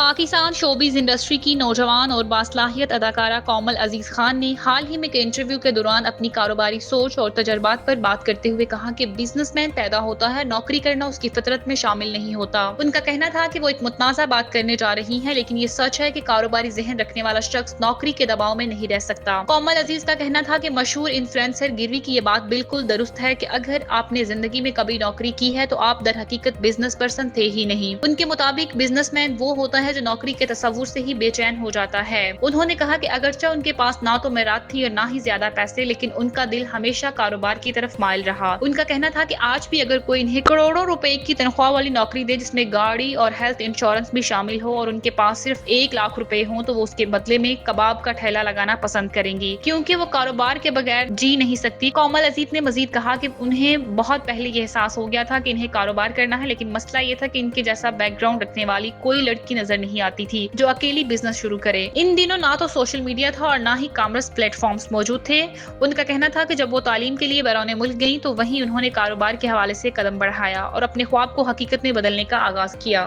Pakistan showbiz industry की नौजवान और बासलाहियत अदाकारा कोमल अजीज खान ने हाल ही में एक इंटरव्यू के दौरान अपनी कारोबारी सोच और तजर्बात पर बात करते हुए कहा कि बिजनेसमैन पैदा होता है, नौकरी करना उसकी फितरत में शामिल नहीं होता। उनका कहना था कि वो एक मुतनाज़ा बात करने जा रही हैं, लेकिन ये सच है कि कारोबारी जहन रखने वाला शख्स नौकरी के दबाव में नहीं रह सकता। कोमल अजीज का कहना था कि मशहूर इन्फ्लुएंसर गिरवी की ये बात बिल्कुल दुरुस्त है कि अगर आपने जिंदगी में कभी नौकरी की है तो आप दर हकीकत बिजनेस पर्सन थे ही नहीं। उनके मुताबिक बिजनेसमैन वो होता है जो नौकरी के तस्वुर से ही बेचैन हो जाता है। उन्होंने कहा कि अगरचे उनके पास ना तो मेरात थी और ना ही ज्यादा पैसे, लेकिन उनका दिल हमेशा कारोबार की तरफ माइल रहा। उनका कहना था कि आज भी अगर कोई इन्हें करोड़ों रुपए की तनख्वाह वाली नौकरी दे जिसमें गाड़ी और हेल्थ इंश्योरेंस भी शामिल हो और उनके पास सिर्फ 1 लाख रुपए हो, तो वो उसके बदले में कबाब का ठेला लगाना पसंद करेंगी, क्योंकि वो कारोबार के बगैर जी नहीं सकती। कोमल अजीज ने मजीद कहा कि उन्हें बहुत पहले ये एहसास हो गया था कि इन्हें कारोबार करना है, लेकिन मसला ये था कि इनके जैसा बैकग्राउंड रखने वाली कोई लड़की नजर नहीं आती थी जो अकेली बिजनेस शुरू करे। इन दिनों ना तो सोशल मीडिया था और ना ही कॉमर्स प्लेटफॉर्म्स मौजूद थे। उनका कहना था कि जब वो तालीम के लिए बैरून मुल्क गईं तो वहीं उन्होंने कारोबार के हवाले से कदम बढ़ाया और अपने ख्वाब को हकीकत में बदलने का आगाज किया।